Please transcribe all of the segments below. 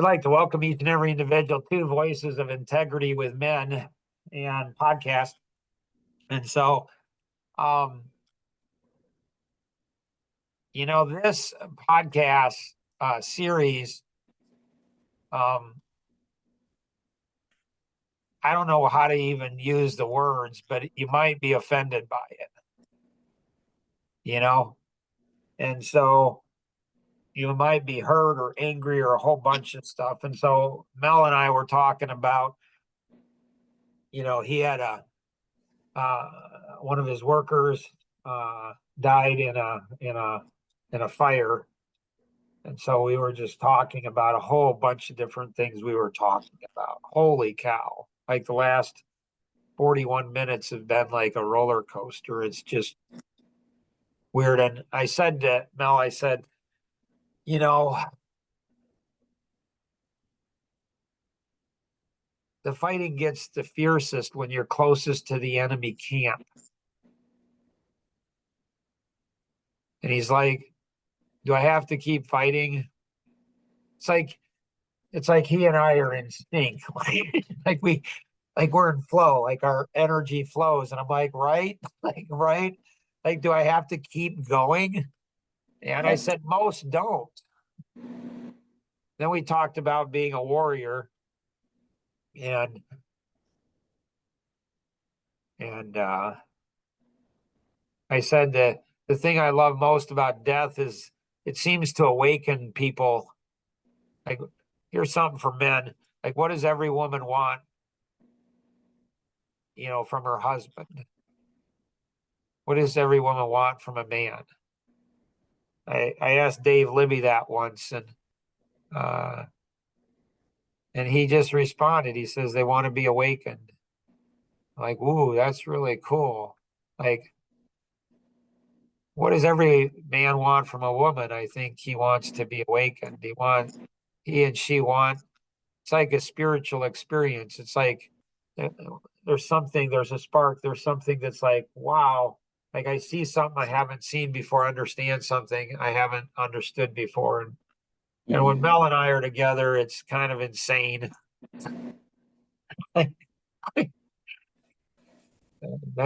I'd like to welcome each and every individual to Voices of Integrity with Men and podcast. And so, um, this podcast series, um, I don't know how to even use the words, but you might be offended by it, you know? And so you might be hurt or angry or a whole bunch of stuff. And so Mel and I were talking about, he had one of his workers died in a fire, and so we were just talking about a whole bunch of different things we were talking about. Holy cow! Like the last 41 minutes have been like a roller coaster. It's just weird. And I said to Mel, I said, you know, the fighting gets the fiercest when you're closest to the enemy camp. And he's like, do I have to keep fighting? It's like he and I are in sync. like we're in flow, like our energy flows. And I'm like, right? Like, right? Like, do I have to keep going? And I said, most don't. Then we talked about being a warrior, and I said that the thing I love most about death is it seems to awaken people. Like, here's something for men. Like, what does every woman want, from her husband? What does every woman want from a man? I asked Dave Libby that once, uh, and he just responded. He says they want to be awakened. Like, ooh, that's really cool. Like, what does every man want from a woman? I think he wants to be awakened. He and she want, it's like a spiritual experience. It's like uh, there's a spark, there's something that's like, wow, like I see something I haven't seen before, understand something I haven't understood before. And when Mel and I are together, it's kind of insane. Then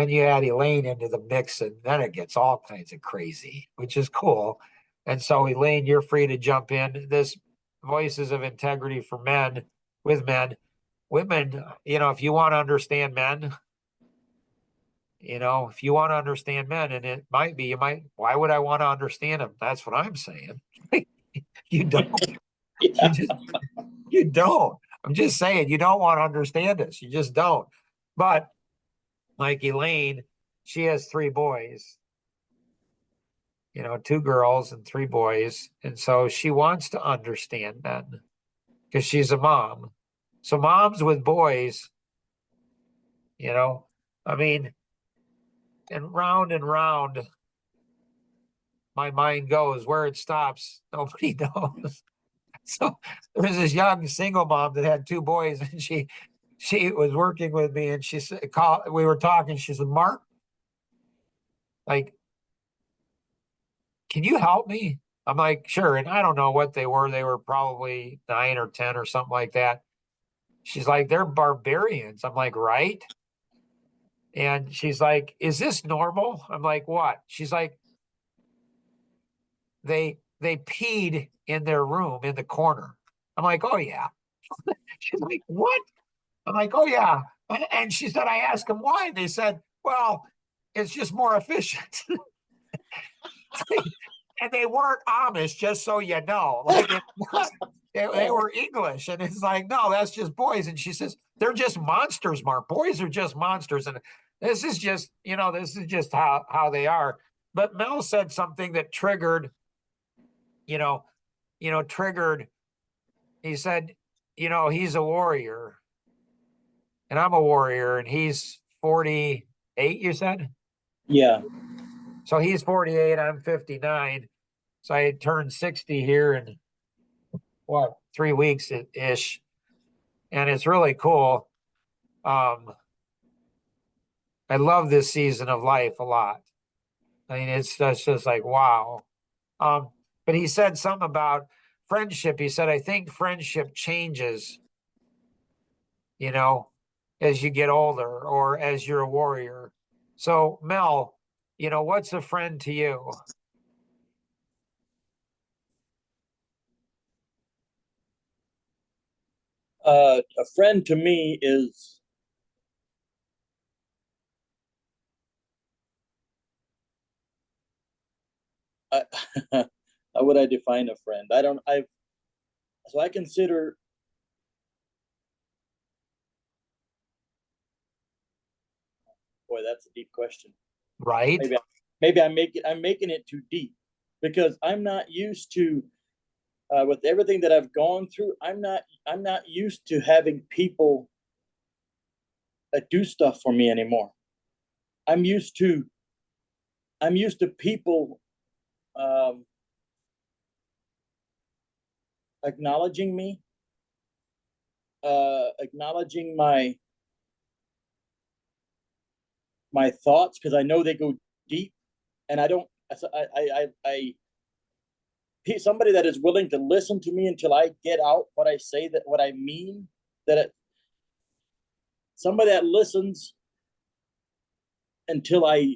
you add Elaine into the mix, and then it gets all kinds of crazy, which is cool. And so, Elaine, you're free to jump in. This Voices of Integrity for Men with Men. Women, if you want to understand men, if you want to understand men, and it might be, why would I want to understand them? That's what I'm saying. You don't. Yeah. You don't. I'm just saying, you don't want to understand us. You just don't. But like Elaine, she has three boys, two girls and three boys. And so she wants to understand men because she's a mom. So moms with boys, I mean, and round my mind goes. Where it stops, nobody knows. So there was this young single mom that had two boys, and she was working with me, and she said, we were talking. She said, Mark, like, can you help me? I'm like, sure. And I don't know what they were. They were probably 9 or 10 or something like that. She's like, they're barbarians. I'm like, right. And she's like, is this normal? I'm like, what? She's like, they peed in their room in the corner. I'm like, oh yeah. She's like, what? I'm like, oh yeah. And she said, I asked them why. They said, well, it's just more efficient. And they weren't Amish, just so you know. Like they were English, and it's like, no, that's just boys. And she says, they're just monsters, Mark. Boys are just monsters, and this is just, this is just how they are. But Mel said something that triggered, you know, triggered. He said, he's a warrior, and I'm a warrior, and he's 48. You said, Yeah. so he's 48. I'm 59. So I turned 60 here in 3 weeks ish, and it's really cool. I love this season of life a lot. I mean, it's just like wow. But he said something about friendship, he said, I think friendship changes, you know, as you get older or as you're a warrior. So Mel, what's a friend to you? A friend to me is how would I define a friend? I don't. I consider. Boy, that's a deep question. Right? Maybe I'm making it too deep because I'm not used to with everything that I've gone through. I'm not used to having people do stuff for me anymore. I'm used to people um, acknowledging me, acknowledging my thoughts because I know they go deep, and I don't. Somebody that is willing to listen to me until I get out what I say, that what I mean, somebody that listens until I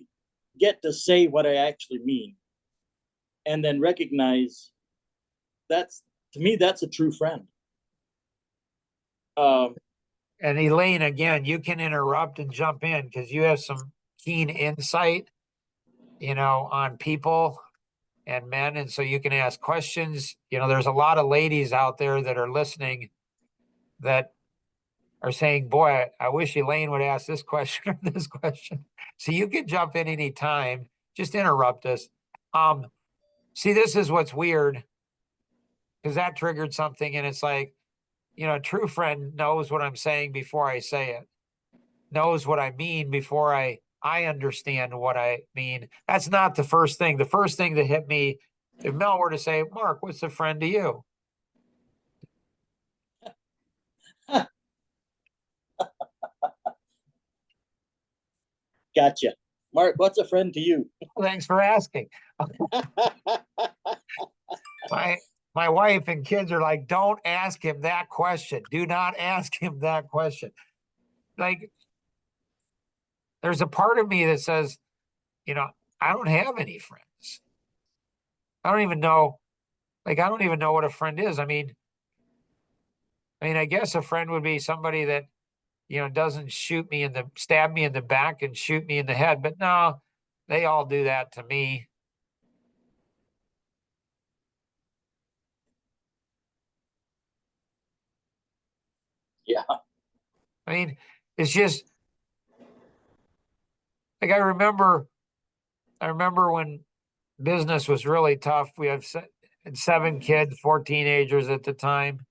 get to say what I actually mean, and then recognize that's to me that's a true friend. Um, And Elaine, again, you can interrupt and jump in because you have some keen insight, on people and men. And so you can ask questions. There's a lot of ladies out there that are listening that are saying, boy, I wish Elaine would ask this question or this question. So you can jump in anytime. Just interrupt us. See, this is what's weird because that triggered something. And it's like, a true friend knows what I'm saying before I say it, knows what I mean before I understand what I mean. That's not the first thing. The first thing that hit me, if Mel were to say, Mark, what's a friend to you? Gotcha. Mark, what's a friend to you? Thanks for asking. My wife and kids are like, don't ask him that question. Do not ask him that question. Like, there's a part of me that says, you know, I don't have any friends. I don't even know, I don't even know what a friend is. I guess a friend would be somebody that, doesn't stab me in the back and shoot me in the head. But no, they all do that to me. Yeah. It's just like I remember when business was really tough. We had 7 kids, 4 teenagers at the time.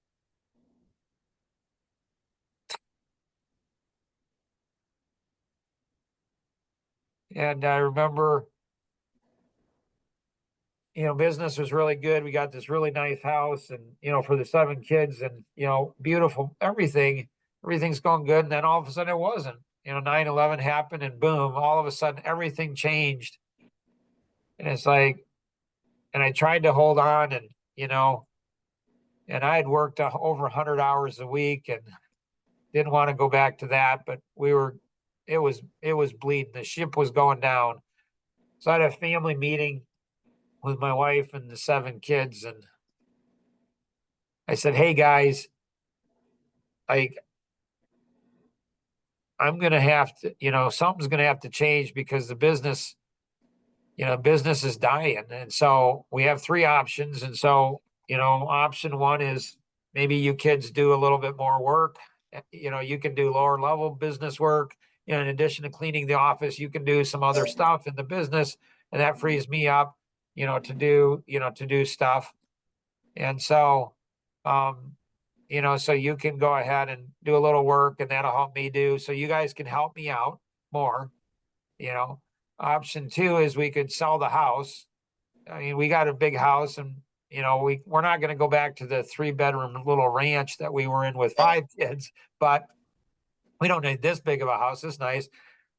And I remember, business was really good. We got this really nice house and, for the 7 kids and, beautiful, everything's going good. And then all of a sudden it wasn't, 9/11 happened and boom, all of a sudden everything changed. And it's like, and I tried to hold on and I had worked over 100 hours a week and didn't want to go back to that, but it was bleeding. The ship was going down. So I had a family meeting with my wife and the 7 kids. And I said, hey guys, like, I'm going to have to, something's going to have to change because the business is dying. And so we have 3 options. And so, option 1 is maybe you kids do a little bit more work. You can do lower level business work. In addition to cleaning the office, you can do some other stuff in the business. And that frees me up, to do stuff. And so, so you can go ahead and do a little work and that'll help me do. So you guys can help me out more, you know. Option 2 is we could sell the house. We got a big house and, we're not going to go back to the 3-bedroom little ranch that we were in with 5 kids, but we don't need this big of a house. It's nice.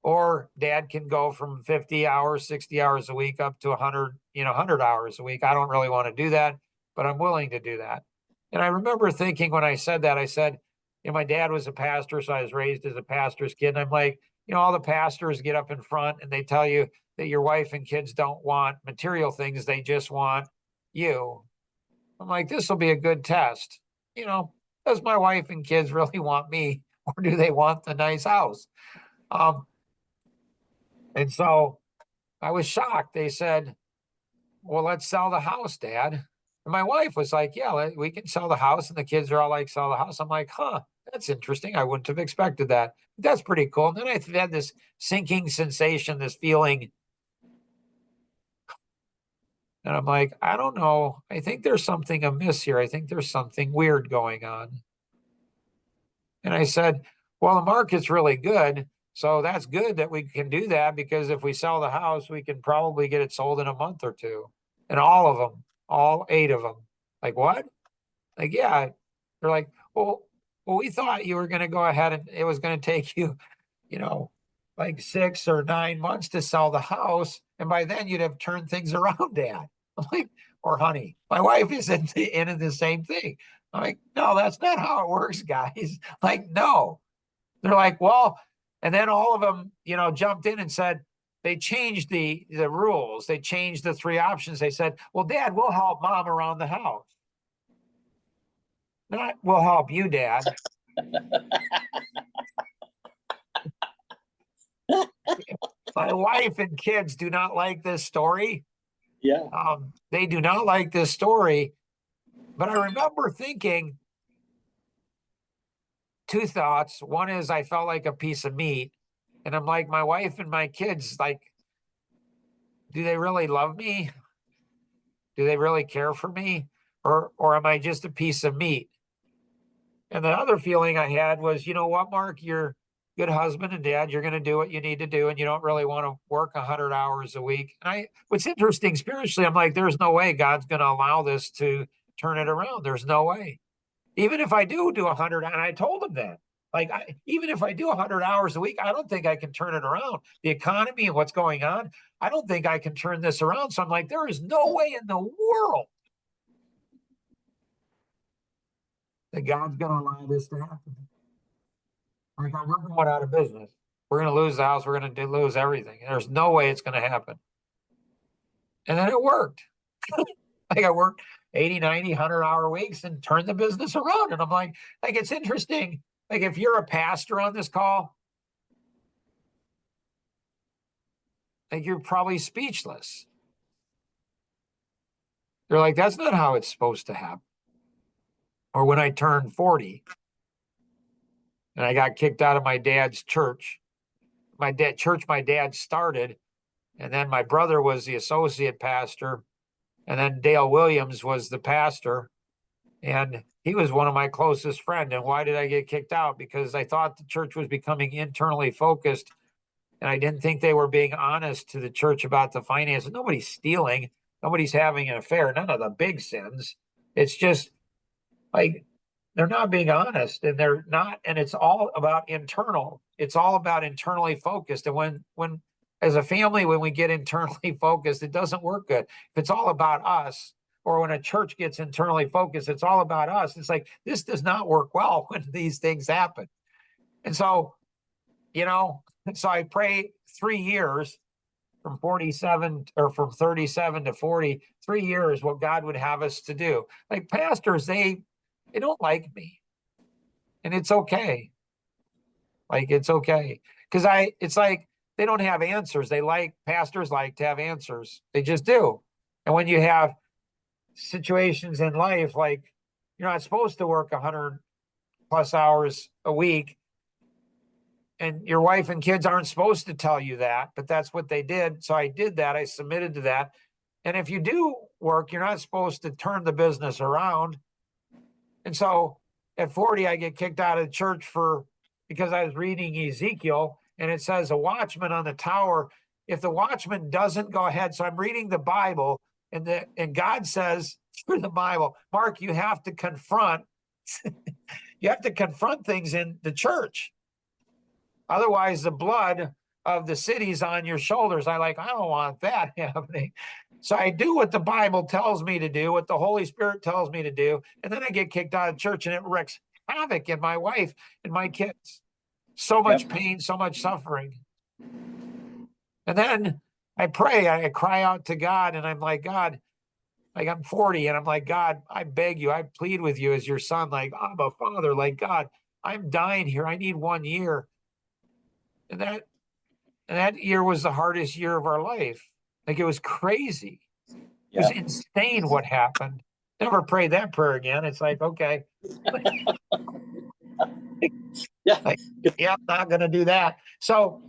Or dad can go from 50 hours, 60 hours a week up to 100, 100 hours a week. I don't really want to do that. but I'm willing to do that. And I remember thinking when I said that, I said, my dad was a pastor, so I was raised as a pastor's kid. And I'm like, all the pastors get up in front and they tell you that your wife and kids don't want material things. They just want you. I'm like, this will be a good test. Does my wife and kids really want me, or do they want the nice house? And so I was shocked. They said, well, let's sell the house, Dad. And my wife was like, yeah, we can sell the house. And the kids are all like, sell the house. I'm like, huh, that's interesting. I wouldn't have expected that. That's pretty cool. And then I had this sinking sensation, this feeling. And I'm like, I don't know. I think there's something amiss here. I think there's something weird going on. And I said, well, the market's really good. So that's good that we can do that, because if we sell the house, we can probably get it sold in a month or two. And all of them, all 8 of them. Like, what? Like, yeah. They're like, well, we thought you were going to go ahead and it was going to take you, like 6 or 9 months to sell the house. And by then you'd have turned things around, Dad. I'm like, or honey, my wife is into the same thing. I'm like, no, that's not how it works, guys. Like, no. They're like, well, and then all of them, jumped in and said, they changed the rules. They changed the 3 options. They said, well, Dad, we'll help Mom around the house. Not, we'll help you, Dad. My wife and kids do not like this story. Yeah. They do not like this story. But I remember thinking 2 thoughts. One is I felt like a piece of meat. And I'm like, my wife and my kids, like, do they really love me? Do they really care for me? Or am I just a piece of meat? And the other feeling I had was, you know what, Mark, you're a good husband and dad. You're going to do what you need to do. And you don't really want to work 100 hours a week. And what's interesting spiritually, I'm like, there's no way God's going to allow this to turn it around. There's no way. Even if I do 100, and I told him that, like, even if I do 100 hours a week, I don't think I can turn it around. The economy and what's going on, I don't think I can turn this around. So I'm like, there is no way in the world that God's going to allow this to happen. Like, we're going out of business. We're going to lose the house. We're going to lose everything. There's no way it's going to happen. And then it worked. Like, I worked 80, 90, 100-hour weeks and turned the business around. And I'm like, it's interesting. Like, if you're a pastor on this call, like, you're probably speechless. They're like, that's not how it's supposed to happen. Or when I turned 40 and I got kicked out of my dad's church, my dad started, and then my brother was the associate pastor, and then Dale Williams was the pastor, and he was one of my closest friends. And why did I get kicked out? Because I thought the church was becoming internally focused, and I didn't think they were being honest to the church about the finances. Nobody's stealing. Nobody's having an affair. None of the big sins. It's just like they're not being honest, and they're not. And it's all about internal. It's all about internally focused. And when as a family, when we get internally focused, it doesn't work good. If it's all about us, or when a church gets internally focused, it's all about us. It's like, this does not work well when these things happen. And so, so I pray 3 years from 47 or from 37 to 40, 3 years, what God would have us to do. Like, pastors, they don't like me, and it's okay. Like, it's okay. Cause it's like, they don't have answers. Pastors like to have answers. They just do. And when you have situations in life, like, you're not supposed to work 100+ hours a week, and your wife and kids aren't supposed to tell you that, but that's what they did. So I did that. I submitted to that. And if you do work, you're not supposed to turn the business around. And so at 40, I get kicked out of the church because I was reading Ezekiel, and it says a watchman on the tower, if the watchman doesn't go ahead. So I'm reading the Bible, and God says through the Bible, Mark, you have to confront things in the church. Otherwise, the blood of the cities on your shoulders. I don't want that happening. So I do what the Bible tells me to do, what the Holy Spirit tells me to do. And then I get kicked out of church and it wreaks havoc in my wife and my kids. So much pain, so much suffering. And then I pray, I cry out to God, and I'm like, God, like I'm 40, and I'm like, God, I beg you, I plead with you as your son, like I'm a father, like God, I'm dying here. I need 1 year. And that year was the hardest year of our life. Like it was crazy. It was insane what happened. Never prayed that prayer again. It's like, okay. Yeah. Like, yeah, I'm not gonna do that. So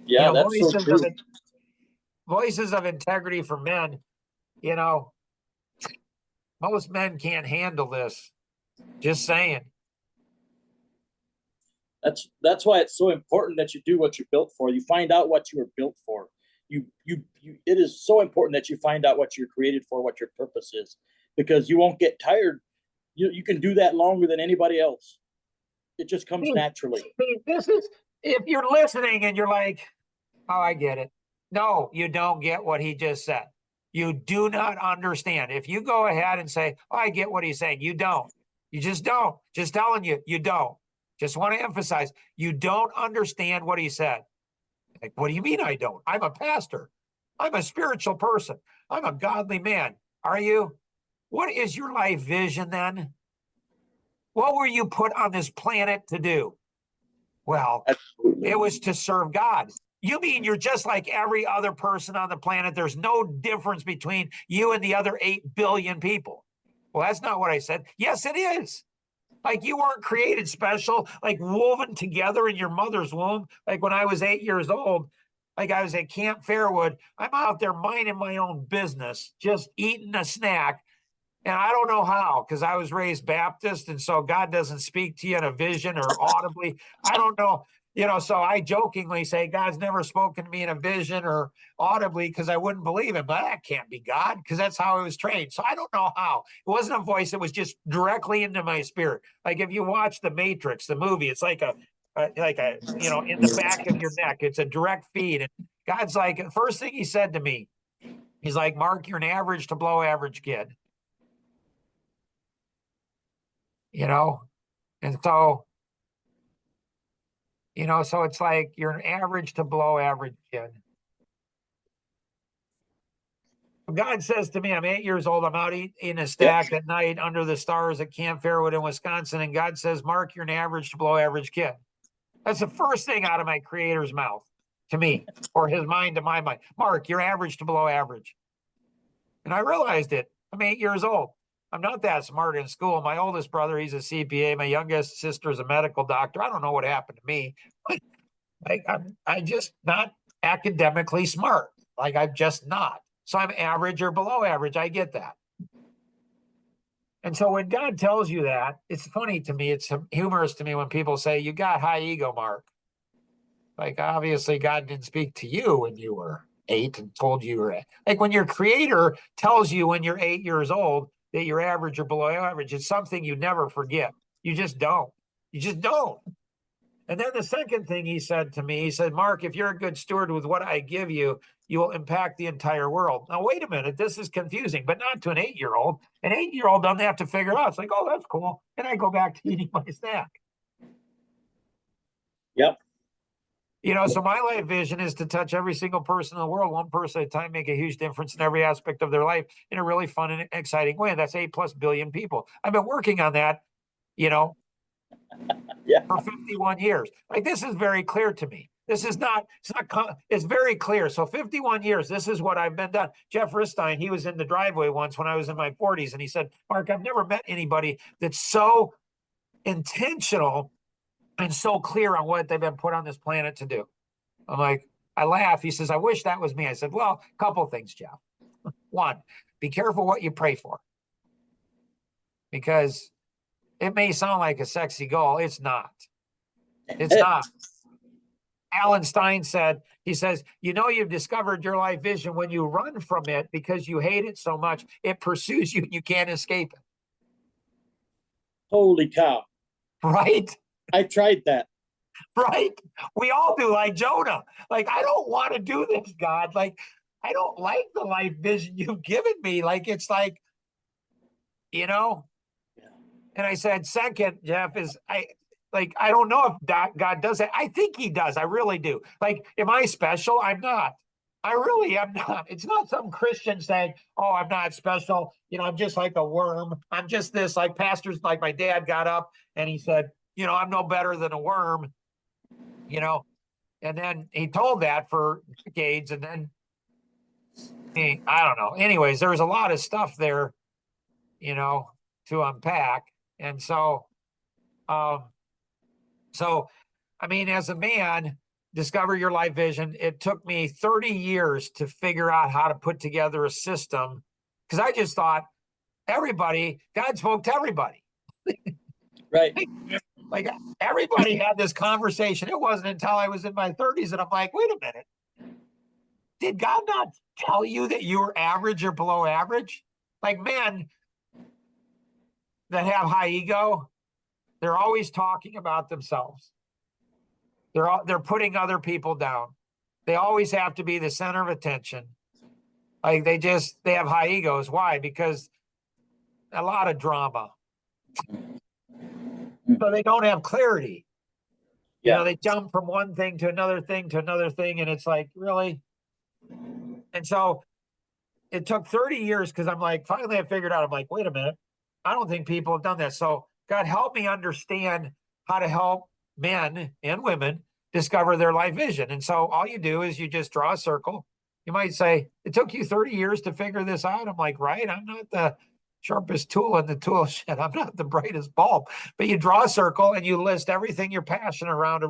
Yeah, that's so true. Voices of integrity for men, most men can't handle this. Just saying. That's why it's so important that you do what you're built for. You find out what you were built for. It is so important that you find out what you're created for, what your purpose is, because you won't get tired. You can do that longer than anybody else. It just comes naturally. This is, if you're listening and you're like, oh, I get it. No, you don't get what he just said. You do not understand. If you go ahead and say, oh, I get what he's saying, you don't. You just don't. Just telling you, you don't. Just want to emphasize, you don't understand what he said. Like, what do you mean I don't? I'm a pastor. I'm a spiritual person. I'm a godly man. Are you? What is your life vision then? What were you put on this planet to do? Well, Absolutely. it was to serve God. You mean you're just like every other person on the planet? There's no difference between you and the other 8 billion people. Well, that's not what I said. Yes, it is. Like you weren't created special, like woven together in your mother's womb. Like when I was 8 years old, like I was at Camp Fairwood, I'm out there minding my own business, just eating a snack. And I don't know how, because I was raised Baptist. And so God doesn't speak to you in a vision or audibly. I don't know. So I jokingly say God's never spoken to me in a vision or audibly because I wouldn't believe him. But that can't be God because that's how I was trained. So I don't know how. It wasn't a voice. It was just directly into my spirit. Like if you watch The Matrix, the movie, it's like in the back of your neck. It's a direct feed. And God's like, the first thing he said to me, he's like, Mark, you're an average to below average kid. And so, so it's like you're an average to below average kid. God says to me, I'm 8 years old. I'm out eating a stack at night under the stars at Camp Fairwood in Wisconsin. And God says, Mark, you're an average to below average kid. That's the first thing out of my creator's mouth to me, or his mind to my mind. Mark, you're average to below average. And I realized it. I'm 8 years old. I'm not that smart in school. My oldest brother, he's a CPA. My youngest sister's a medical doctor. I don't know what happened to me. I'm just not academically smart. Like I'm just not. So I'm average or below average. I get that. And so when God tells you that, it's funny to me. It's humorous to me when people say, you got high ego, Mark. Like obviously God didn't speak to you when you were 8 and told you were like when your creator tells you when you're 8 years old that you're average or below average, it's something you never forget. You just don't. You just don't. And then the second thing he said to me, he said, Mark, if you're a good steward with what I give you, you will impact the entire world. Now, wait a minute. This is confusing, but not to an 8-year-old. An 8-year-old doesn't have to figure it out. It's like, oh, that's cool. And I go back to eating my snack. Yep. So my life vision is to touch every single person in the world, one person at a time, make a huge difference in every aspect of their life in a really fun and exciting way. That's 8+ billion people. I've been working on that, for 51 years. Like this is very clear to me. It's very clear. So 51 years, this is what I've been done. Jeff Ristine, he was in the driveway once when I was in my 40s. And he said, Mark, I've never met anybody that's so intentional and so clear on what they've been put on this planet to do. I'm like, I laugh. He says, I wish that was me. I said, well, a couple things, Jeff. One, be careful what you pray for. Because it may sound like a sexy goal. It's not. It's not. Alan Stein said, he says, you've discovered your life vision when you run from it because you hate it so much. It pursues you and you can't escape it. Holy cow. Right? I tried that. right? We all do, like Jonah. Like, I don't want to do this, God. Like, I don't like the life vision you've given me. Like, it's like, you know. Yeah. And I said, second, Jeff, is I don't know if God does that. I think he does. I really do. Like, am I special? I'm not. I really am not. It's not some Christian saying, oh, I'm not special. I'm just like a worm. I'm just this, like pastors, like my dad got up and he said, I'm no better than a worm, you know. And then he told that for decades. And then I don't know. Anyways, there was a lot of stuff there, to unpack. And um, so, I mean, as a man, discover your life vision. It took me 30 years to figure out how to put together a system because I just thought God spoke to everybody. Right. Like everybody had this conversation. It wasn't until I was in my 30s that I'm like, wait a minute. Did God not tell you that you were average or below average? Like men that have high ego, they're always talking about themselves. They're putting other people down. They always have to be the center of attention. Like they have high egos. Why? Because a lot of drama. So they don't have clarity. Yeah. They jump from one thing to another thing to another thing. And it's like, really? And so it took 30 years because I'm like, finally I figured out, I'm like, wait a minute. I don't think people have done that. So God help me understand how to help men and women discover their life vision. And so all you do is you just draw a circle. You might say, it took you 30 years to figure this out. I'm like, right. I'm not the sharpest tool in the tool shed. I'm not the brightest bulb, but you draw a circle and you list everything you're passionate around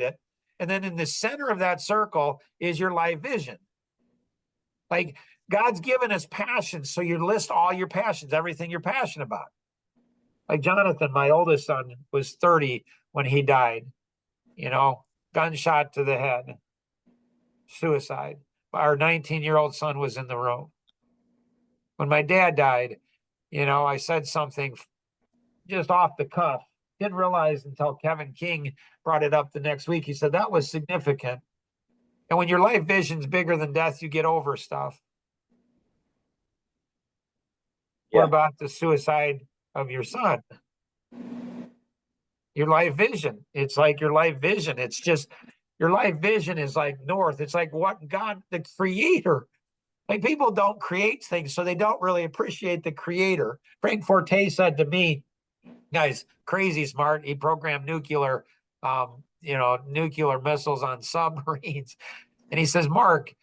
it. And then in the center of that circle is your life vision. Like God's given us passions. So you list all your passions, everything you're passionate about. Like Jonathan, my oldest son, was 30 when he died, gunshot to the head, suicide. Our 19-year-old son was in the room. When my dad died, I said something just off the cuff. Didn't realize until Kevin King brought it up the next week. He said, that was significant. And when your life vision's bigger than death, you get over stuff. Yeah. What about the suicide of your son? Your life vision. It's like your life vision. It's just your life vision is like north. It's like what God, the creator. Like people don't create things, so they don't really appreciate the creator. Frank Forte said to me, guy's crazy smart. He programmed nuclear missiles on submarines. And he says, Mark,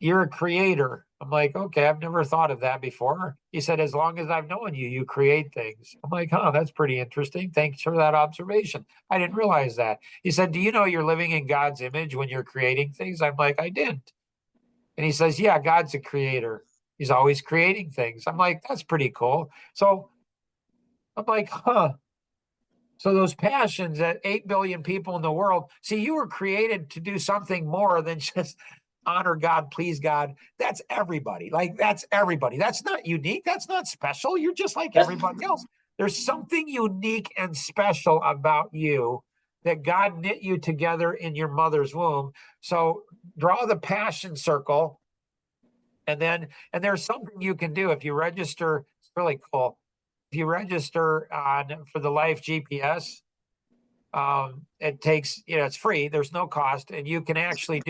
you're a creator. I'm like, okay, I've never thought of that before. He said, as long as I've known you, you create things. I'm like, that's pretty interesting. Thanks for that observation. I didn't realize that. He said, do you know you're living in God's image when you're creating things? I'm like, I didn't. And he says, yeah, God's a creator. He's always creating things. I'm like, that's pretty cool. So I'm like, So those passions that 8 billion people in the world, see, you were created to do something more than just honor God, please God. That's everybody. Like that's everybody. That's not unique. That's not special. You're just like everybody else. There's something unique and special about you that God knit you together in your mother's womb. So draw the passion circle. And there's something you can do if you register. It's really cool. If you register for the Life GPS, it takes, it's free. There's no cost, and you can actually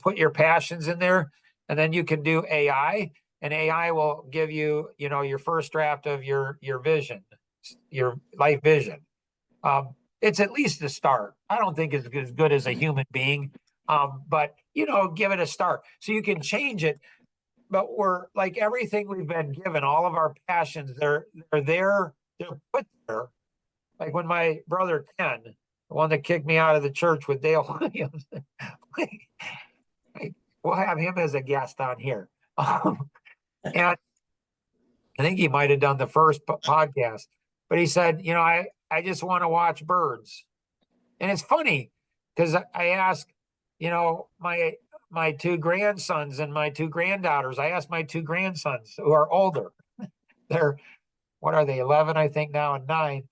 put your passions in there, and then you can do AI, and AI will give you, your first draft of your vision, your life vision. It's at least a start. I don't think it's as good as a human being, but give it a start so you can change it. But we're like everything we've been given, all of our passions, they're there, they're put there. Like when my brother Ken, the one that kicked me out of the church with Dale Williams, we'll have him as a guest on here. And I think he might have done the first podcast, but he said, I just want to watch birds. And it's funny because I asked, my two grandsons and my two granddaughters, I asked my two grandsons who are older, they're, what are they, 11, I think now, and 9.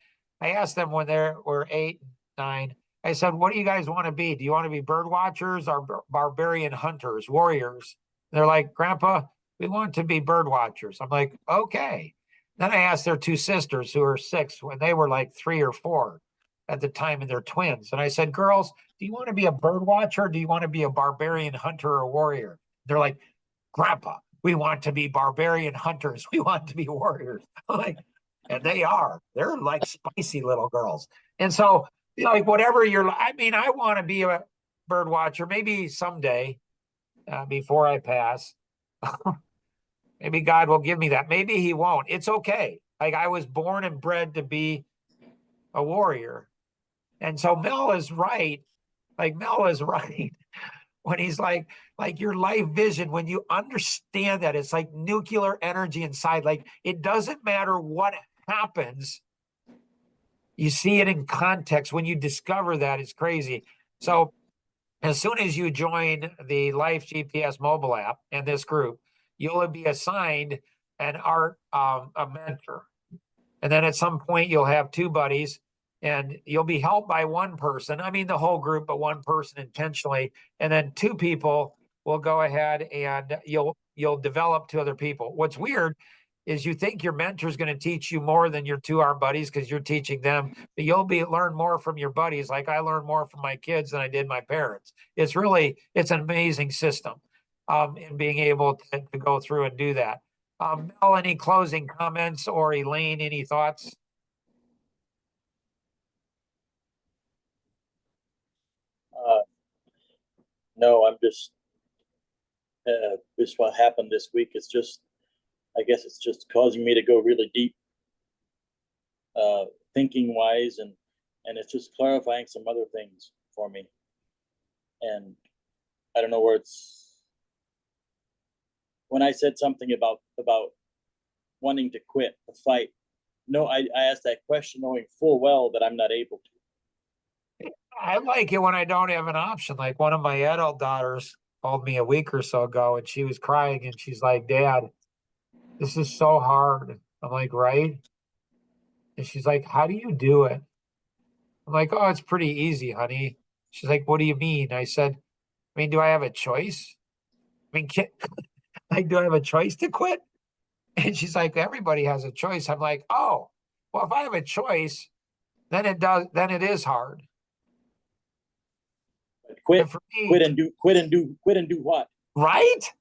I asked them when they were 8 9. I said, what do you guys want to be? Do you want to be bird watchers or barbarian hunters, warriors? They're like, Grandpa, we want to be bird watchers. I'm like, okay. Then I asked their 2 sisters who are 6 when they were like 3 or 4 at the time, and they're twins. And I said, girls, do you want to be a bird watcher? Or do you want to be a barbarian hunter or warrior? They're like, Grandpa, we want to be barbarian hunters. We want to be warriors. I'm like, and they are. They're like spicy little girls. And so, like, whatever I mean, I want to be a bird watcher maybe someday before I pass. Maybe God will give me that. Maybe he won't. It's okay. Like, I was born and bred to be a warrior. And so Mel is right. Like, Mel is right when he's like your life vision, when you understand that it's like nuclear energy inside, like it doesn't matter what happens. You see it in context. When you discover that, it's crazy. So as soon as you join the Life GPS mobile app and this group, you'll be assigned a mentor. And then at some point you'll have 2 buddies and you'll be helped by one person. I mean, the whole group, but one person intentionally. And then 2 people will go ahead and you'll develop 2 other people. What's weird is you think your mentor is going to teach you more than your 2 armed buddies because you're teaching them, but you'll learn more from your buddies. Like I learned more from my kids than I did my parents. It's an amazing system in being able to go through and do that. Mel, any closing comments, or Elaine, any thoughts? No, I'm just what happened this week. It's just, I guess it's just causing me to go really deep, thinking wise, and it's just clarifying some other things for me. And I don't know where when I said something about wanting to quit the fight. No, I asked that question knowing full well that I'm not able to. I like it when I don't have an option. Like one of my adult daughters called me a week or so ago and she was crying and she's like, Dad, this is so hard. I'm like, right? And she's like, how do you do it? I'm like, oh, it's pretty easy, honey. She's like, what do you mean? I said, I mean, do I have a choice? I mean, like, do I have a choice to quit? And she's like, everybody has a choice. I'm like, oh, well, if I have a choice, then it is hard. Quit, for me, quit and do what? Right?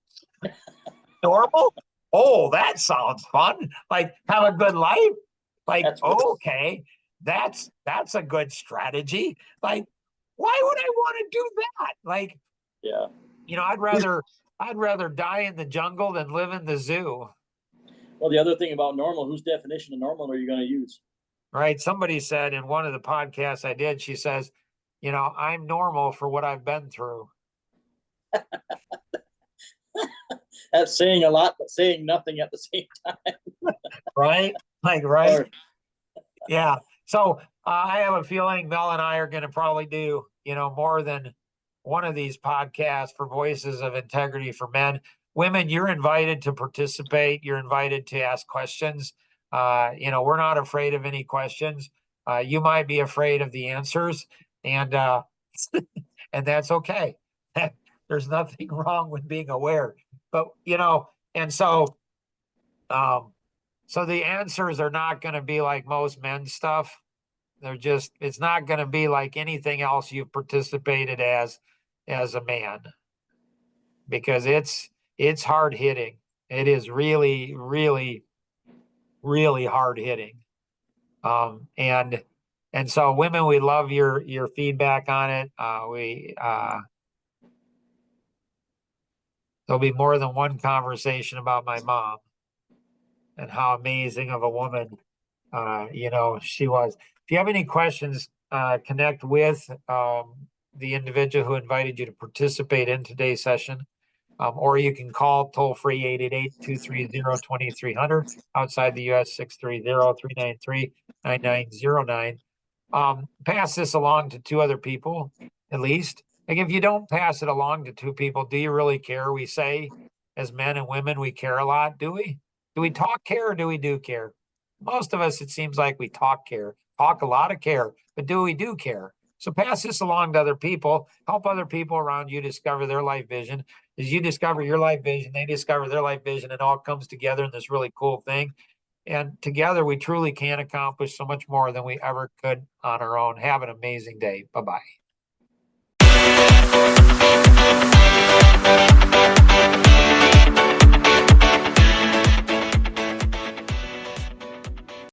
Normal? Oh, that sounds fun. Like have a good life. Like, okay, that's a good strategy. Like, why would I want to do that? Like, yeah, I'd rather die in the jungle than live in the zoo. Well, the other thing about normal, whose definition of normal are you going to use? Right. Somebody said in one of the podcasts I did, she says, I'm normal for what I've been through. That's saying a lot, but saying nothing at the same time. Right? Like, right? Yeah. So I have a feeling Mel and I are going to probably do, more than one of these podcasts for Voices of Integrity for Men. Women, you're invited to participate. You're invited to ask questions. We're not afraid of any questions. You might be afraid of the answers, and and that's okay. There's nothing wrong with being aware. But and so so the answers are not going to be like most men's stuff. It's not going to be like anything else you've participated as a man, because it's hard hitting. It is really, really, really hard hitting. And so women, we love your feedback on it. There'll be more than one conversation about my mom and how amazing of a woman, she was. If you have any questions, connect with the individual who invited you to participate in today's session, or you can call toll free 888-230-2300, outside the U.S. 630-393-9909. Pass this along to 2 other people, at least. Like, if you don't pass it along to 2 people, do you really care? We say as men and women, we care a lot. Do we? Do we talk care or do we do care? Most of us, it seems like we talk care, talk a lot of care, but do we do care? So pass this along to other people, help other people around you discover their life vision. As you discover your life vision, they discover their life vision, and all comes together in this really cool thing. And together we truly can accomplish so much more than we ever could on our own. Have an amazing day. Bye-bye.